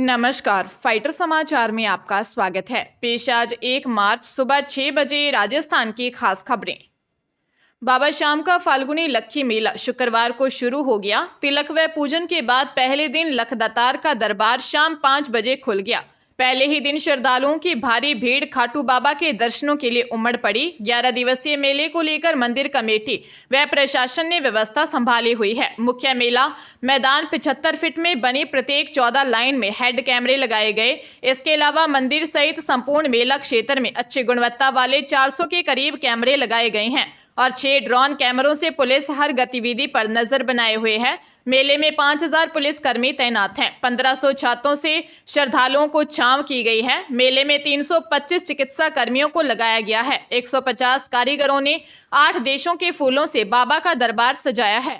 नमस्कार, फाइटर समाचार में आपका स्वागत है। पेश आज 1 मार्च सुबह 6 बजे राजस्थान की खास खबरें। बाबा श्याम का फाल्गुनी लक्खी मेला शुक्रवार को शुरू हो गया। तिलक व पूजन के बाद पहले दिन लखदातार का दरबार शाम 5 बजे खुल गया। पहले ही दिन श्रद्धालुओं की भारी भीड़ खाटू बाबा के दर्शनों के लिए उमड़ पड़ी। 11 दिवसीय मेले को लेकर मंदिर कमेटी व प्रशासन ने व्यवस्था संभाली हुई है। मुख्य मेला मैदान 75 फीट में बनी प्रत्येक 14 लाइन में हेड कैमरे लगाए गए। इसके अलावा मंदिर सहित संपूर्ण मेला क्षेत्र में अच्छी गुणवत्ता वाले 400 के करीब कैमरे लगाए गए हैं और 6 ड्रोन कैमरों से पुलिस हर गतिविधि पर नजर बनाए हुए है। मेले में 5000 पुलिसकर्मी तैनात हैं। 1500 छात्रों से श्रद्धालुओं को छांव की गई है। मेले में 325 चिकित्सा कर्मियों को लगाया गया है। 150 कारीगरों ने 8 देशों के फूलों से बाबा का दरबार सजाया है।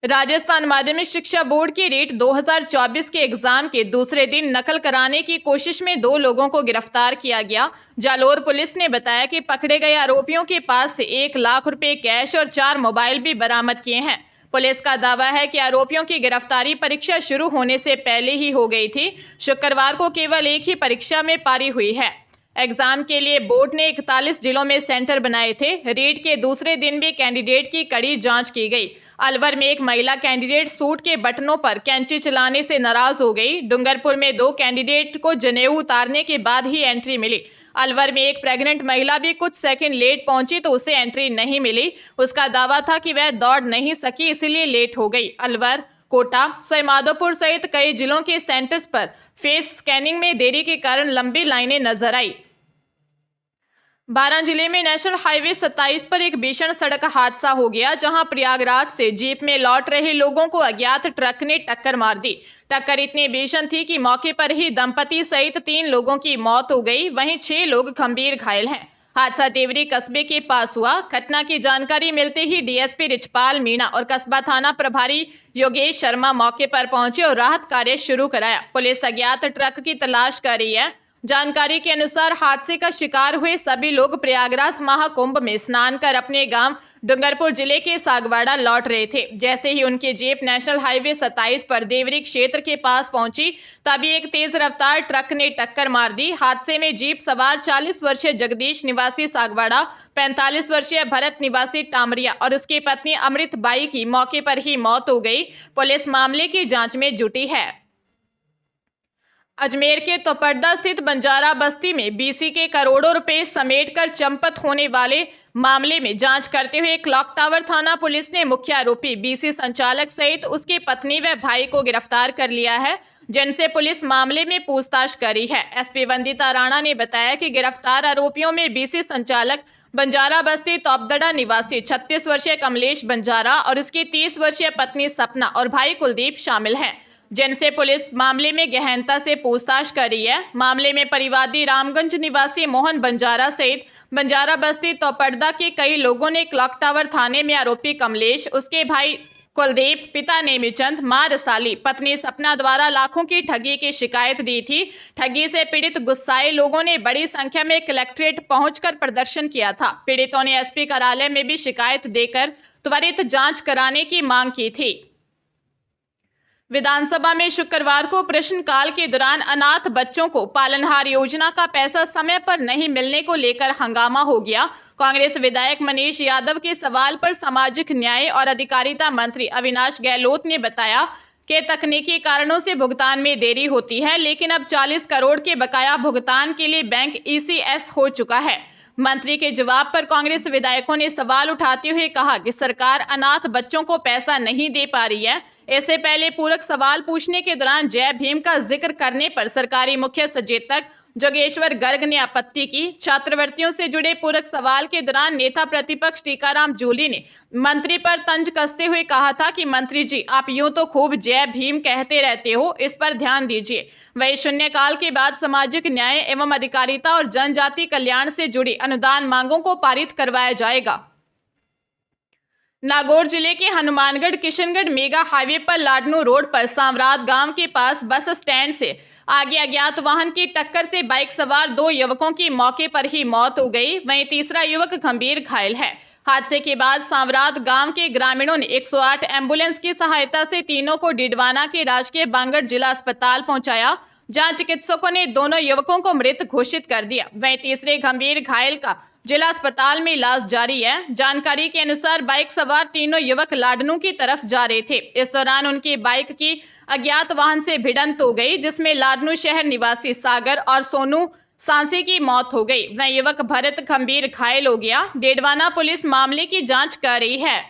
राजस्थान माध्यमिक शिक्षा बोर्ड की रीट 2024 के एग्जाम के दूसरे दिन नकल कराने की कोशिश में 2 लोगों को गिरफ्तार किया गया। जालोर पुलिस ने बताया कि पकड़े गए आरोपियों के पास से 1 लाख रुपए कैश और 4 मोबाइल भी बरामद किए हैं। पुलिस का दावा है कि आरोपियों की गिरफ्तारी परीक्षा शुरू होने से पहले ही हो गई थी। शुक्रवार को केवल एक ही परीक्षा में पारी हुई है। एग्जाम के लिए बोर्ड ने 41 जिलों में सेंटर बनाए थे। रीट के दूसरे दिन भी कैंडिडेट की कड़ी जांच की गई। अलवर में एक महिला कैंडिडेट सूट के बटनों पर कैंची चलाने से नाराज हो गई। डूंगरपुर में 2 कैंडिडेट को जनेऊ उतारने के बाद ही एंट्री मिली। अलवर में एक प्रेग्नेंट महिला भी कुछ सेकंड लेट पहुंची तो उसे एंट्री नहीं मिली। उसका दावा था कि वह दौड़ नहीं सकी इसलिए लेट हो गई। अलवर, कोटा, सवाईमाधोपुर सहित कई जिलों के सेंटर्स पर फेस स्कैनिंग में देरी के कारण लंबी लाइनें नजर आई। 12 जिले में नेशनल हाईवे 27 पर एक भीषण सड़क हादसा हो गया, जहां प्रयागराज से जीप में लौट रहे लोगों को अज्ञात ट्रक ने टक्कर मार दी। टक्कर इतनी भीषण थी कि मौके पर ही दंपति सहित 3 लोगों की मौत हो गई, वहीं 6 लोग गंभीर घायल हैं। हादसा देवरी कस्बे के पास हुआ। घटना की जानकारी मिलते ही डीएसपी रिचपाल मीणा और कस्बा थाना प्रभारी योगेश शर्मा मौके पर पहुंचे और राहत कार्य शुरू कराया। पुलिस अज्ञात ट्रक की तलाश कर रही है। जानकारी के अनुसार हादसे का शिकार हुए सभी लोग प्रयागराज महाकुंभ में स्नान कर अपने गांव डूंगरपुर जिले के सागवाड़ा लौट रहे थे। जैसे ही उनकी जीप नेशनल हाईवे 27 पर देवरी क्षेत्र के पास पहुंची, तभी एक तेज रफ्तार ट्रक ने टक्कर मार दी। हादसे में जीप सवार 40 वर्षीय जगदीश निवासी सागवाड़ा, 45 वर्षीय भरत निवासी टामरिया और उसकी पत्नी अमृत बाई की मौके पर ही मौत हो गई। पुलिस मामले की जांच में जुटी है। अजमेर के तोपड़दा स्थित बंजारा बस्ती में बीसी के करोड़ों रुपए समेटकर चंपत होने वाले मामले में जांच करते हुए क्लॉक टावर थाना पुलिस ने मुख्य आरोपी बीसी संचालक सहित उसकी पत्नी व भाई को गिरफ्तार कर लिया है, जिनसे पुलिस मामले में पूछताछ कर रही है। एसपी वंदिता राणा ने बताया कि गिरफ्तार आरोपियों में बीसी संचालक बंजारा बस्ती तोपदड़ा निवासी 36 वर्षीय कमलेश बंजारा और उसकी 30 वर्षीय पत्नी सपना और भाई कुलदीप शामिल हैं, जिनसे पुलिस मामले में गहनता से पूछताछ कर रही है। मामले में परिवादी रामगंज निवासी मोहन बंजारा सहित बंजारा बस्ती तोपड़दा के कई लोगों ने क्लॉक टावर थाने में आरोपी कमलेश, उसके भाई कुलदीप, पिता नेमीचंद, मां रसाली, पत्नी सपना द्वारा लाखों की ठगी की शिकायत दी थी। ठगी से पीड़ित गुस्साए लोगों ने बड़ी संख्या में कलेक्ट्रेट पहुंचकर प्रदर्शन किया था। पीड़ितों ने एसपी कार्यालय में भी शिकायत देकर त्वरित जांच कराने की मांग की थी। विधानसभा में शुक्रवार को प्रश्नकाल के दौरान अनाथ बच्चों को पालनहार योजना का पैसा समय पर नहीं मिलने को लेकर हंगामा हो गया। कांग्रेस विधायक मनीष यादव के सवाल पर सामाजिक न्याय और अधिकारिता मंत्री अविनाश गहलोत ने बताया कि तकनीकी कारणों से भुगतान में देरी होती है, लेकिन अब 40 करोड़ के बकाया भुगतान के लिए बैंक ईसीएस हो चुका है। मंत्री के जवाब पर कांग्रेस विधायकों ने सवाल उठाते हुए कहा कि सरकार अनाथ बच्चों को पैसा नहीं दे पा रही है। इससे पहले पूरक सवाल पूछने के दौरान जय भीम का जिक्र करने पर सरकारी मुख्य सचेतक जोगेश्वर गर्ग ने आपत्ति की। छात्रवृत्तियों से जुड़े पूरक सवाल के दौरान नेता प्रतिपक्ष टीकाराम जूली ने मंत्री पर तंज कसते हुए कहा था कि मंत्री जी, आप यूं तो खूब जय भीम कहते रहते हो, इस पर ध्यान दीजिए। वही शून्यकाल के बाद सामाजिक न्याय एवं अधिकारिता और जनजाति कल्याण से जुड़ी अनुदान मांगों को पारित करवाया जाएगा। नागौर जिले के हनुमानगढ़ किशनगढ़ मेगा हाईवे पर लाडनू रोड पर सामरात गांव के पास बस स्टैंड से आगे अज्ञात वाहन की टक्कर से बाइक सवार 2 युवकों की मौके पर ही मौत हो गई, वहीं तीसरा युवक गंभीर घायल है। हादसे के बाद सांवरात गांव के ग्रामीणों ने 108 एम्बुलेंस की सहायता से तीनों को डीडवाना के राजकीय बांगड़ जिला अस्पताल पहुंचाया, जहां चिकित्सकों ने दोनों युवकों को मृत घोषित कर दिया। वहीं तीसरे गंभीर घायल का जिला अस्पताल में इलाज जारी है। जानकारी के अनुसार बाइक सवार तीनों युवक लाडनू की तरफ जा रहे थे। इस दौरान उनकी बाइक की अज्ञात वाहन से भिड़ंत हो गई, जिसमें लाडनू शहर निवासी सागर और सोनू सांसी की मौत हो गई। वह युवक भरत गंभीर घायल हो गया। डेडवाना पुलिस मामले की जांच कर रही है।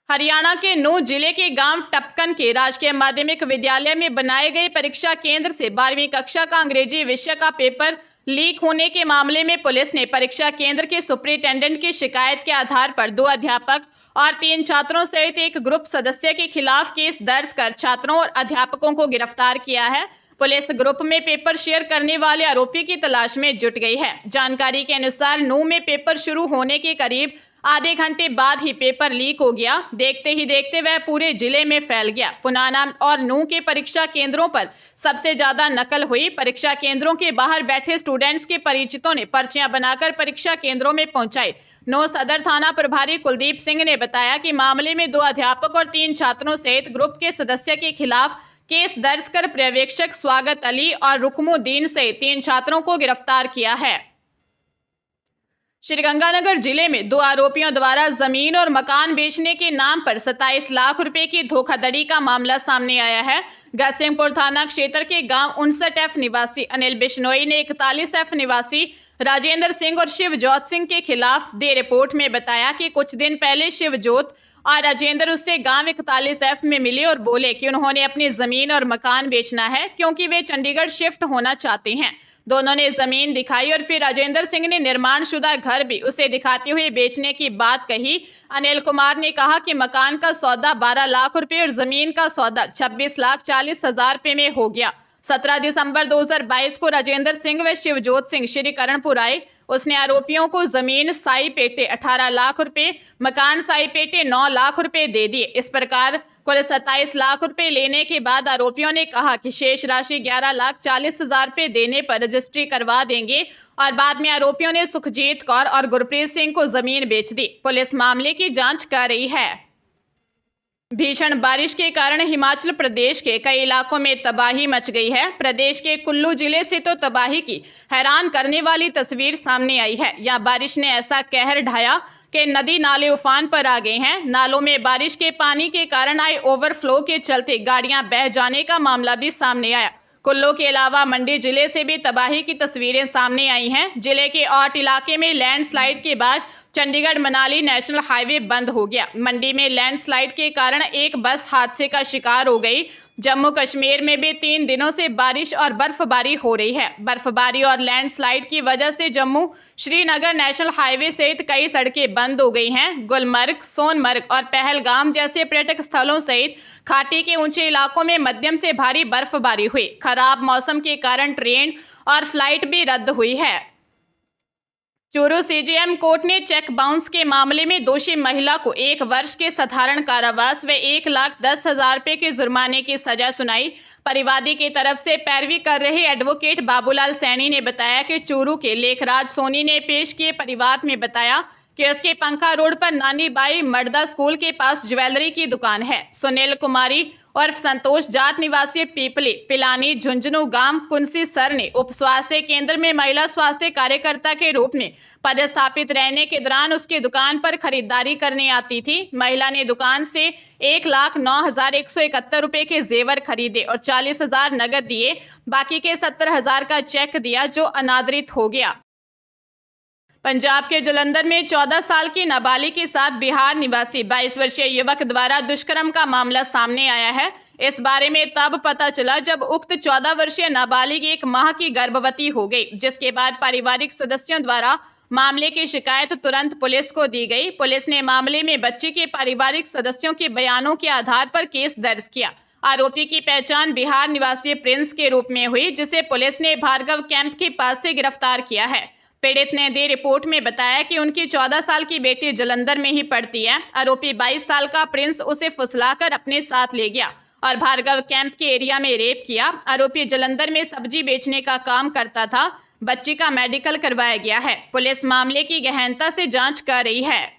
हरियाणा के नूंह जिले के गांव टपकन के राजकीय माध्यमिक विद्यालय में बनाए गए परीक्षा केंद्र से 12वीं कक्षा का अंग्रेजी विषय का पेपर लीक होने के मामले में पुलिस ने परीक्षा केंद्र के सुपरिटेंडेंट की शिकायत के आधार पर 2 अध्यापक और 3 छात्रों सहित एक ग्रुप सदस्य के खिलाफ केस दर्ज कर छात्रों और अध्यापकों को गिरफ्तार किया है। पुलिस ग्रुप में पेपर शेयर करने वाले आरोपी की तलाश में जुट गई है। जानकारी के अनुसार नूंह में पेपर शुरू होने के करीब आधे घंटे बाद ही पेपर लीक हो गया। देखते ही देखते वह पूरे जिले में फैल गया। पुनाना और नूंह के परीक्षा केंद्रों पर सबसे ज्यादा नकल हुई। परीक्षा केंद्रों के बाहर बैठे स्टूडेंट्स के परिचितों ने पर्चियां बनाकर परीक्षा केंद्रों में पहुंचाई। नूंह सदर थाना प्रभारी कुलदीप सिंह ने बताया कि मामले में 2 अध्यापक और 3 छात्रों सहित ग्रुप के सदस्य के खिलाफ केस दर्ज कर पर्यवेक्षक स्वागत अली और रुकमुद्दीन से 3 छात्रों को गिरफ्तार किया है। श्रीगंगानगर जिले में 2 आरोपियों द्वारा जमीन और मकान बेचने के नाम पर 27 लाख रुपए की धोखाधड़ी का मामला सामने आया है। गसिंगपुर थाना क्षेत्र के गांव 59F निवासी अनिल बिश्नोई ने 41F निवासी राजेंद्र सिंह और शिवजोत सिंह के खिलाफ दे रिपोर्ट में बताया कि कुछ दिन पहले शिवजोत और राजेंद्र उससे गांव 41F में मिले और बोले कि उन्होंने अपनी जमीन और मकान बेचना है क्योंकि वे चंडीगढ़ शिफ्ट होना चाहते हैं। दोनों ने जमीन दिखाई और फिर राजेंद्र सिंह ने निर्माणशुदा घर भी उसे दिखाते हुए बेचने की बात कही। अनिल कुमार ने कहा कि मकान का सौदा 12 लाख रुपए और जमीन का सौदा 26,40,000 रुपए में हो गया। 17 दिसंबर 2022 को राजेंद्र सिंह व शिवजोत सिंह श्री करणपुर आए। उसने आरोपियों को जमीन साई पेटे 18 लाख रुपए, मकान साई पेटे 9 लाख रुपए दे दिए। इस प्रकार कुल 27 लाख रुपए लेने के बाद आरोपियों ने कहा कि शेष राशि 11,40,000 रुपए देने पर रजिस्ट्री करवा देंगे और बाद में आरोपियों ने सुखजीत कौर और गुरप्रीत सिंह को जमीन बेच दी। पुलिस मामले की जांच कर रही है। भीषण बारिश के कारण हिमाचल प्रदेश के कई इलाकों में तबाही मच गई है। प्रदेश के कुल्लू जिले से तो तबाही की हैरान करने वाली तस्वीर सामने आई है। यहाँ बारिश ने ऐसा कहर ढाया कि नदी नाले उफान पर आ गए हैं। नालों में बारिश के पानी के कारण आए ओवरफ्लो के चलते गाड़ियां बह जाने का मामला भी सामने आया। कुल्लू के अलावा मंडी जिले से भी तबाही की तस्वीरें सामने आई हैं। जिले के औट इलाके में लैंडस्लाइड के बाद चंडीगढ़ मनाली नेशनल हाईवे बंद हो गया। मंडी में लैंडस्लाइड के कारण एक बस हादसे का शिकार हो गई। जम्मू कश्मीर में भी 3 दिनों से बारिश और बर्फबारी हो रही है। बर्फबारी और लैंडस्लाइड की वजह से जम्मू श्रीनगर नेशनल हाईवे सहित कई सड़कें बंद हो गई हैं। गुलमर्ग, सोनमर्ग और पहलगाम जैसे पर्यटक स्थलों सहित घाटी के ऊंचे इलाकों में मध्यम से भारी बर्फबारी हुई। खराब मौसम के कारण ट्रेन और फ्लाइट भी रद्द हुई है। चूरू सीजेएम कोर्ट ने चेक बाउंस के मामले में दोषी महिला को 1 वर्ष के साधारण कारावास व 1,10,000 रुपए के जुर्माने की सजा सुनाई। परिवादी की तरफ से पैरवी कर रहे एडवोकेट बाबूलाल सैनी ने बताया कि चूरू के लेखराज सोनी ने पेश किए परिवाद में बताया कि उसके पंखा रोड पर नानी बाई मर्दा स्कूल के पास ज्वेलरी की दुकान है। सुनील कुमारी और संतोष जाट निवासी पीपली पिलानी झुंझुनू गांव कुंसी सर ने उप स्वास्थ्य केंद्र में महिला स्वास्थ्य कार्यकर्ता के रूप में पदस्थापित रहने के दौरान उसकी दुकान पर खरीदारी करने आती थी। महिला ने दुकान से 1,09,171 रुपए के जेवर खरीदे और 40,000 नगद दिए। बाकी के 70,000 का चेक दिया जो अनादरित हो गया। पंजाब के जालंधर में 14 साल की नाबालिग के साथ बिहार निवासी 22 वर्षीय युवक द्वारा दुष्कर्म का मामला सामने आया है। इस बारे में तब पता चला जब उक्त 14 वर्षीय नाबालिग 1 माह की गर्भवती हो गई, जिसके बाद पारिवारिक सदस्यों द्वारा मामले की शिकायत तुरंत पुलिस को दी गई। पुलिस ने मामले में बच्ची के पारिवारिक सदस्यों के बयानों के आधार पर केस दर्ज किया। आरोपी की पहचान बिहार निवासी प्रिंस के रूप में हुई, जिसे पुलिस ने भार्गव कैंप के पास से गिरफ्तार किया है। पीड़ित ने दी रिपोर्ट में बताया कि उनकी 14 साल की बेटी जालंधर में ही पढ़ती है। आरोपी 22 साल का प्रिंस उसे फुसलाकर अपने साथ ले गया और भार्गव कैंप के एरिया में रेप किया। आरोपी जालंधर में सब्जी बेचने का काम करता था। बच्ची का मेडिकल करवाया गया है। पुलिस मामले की गहनता से जांच कर रही है।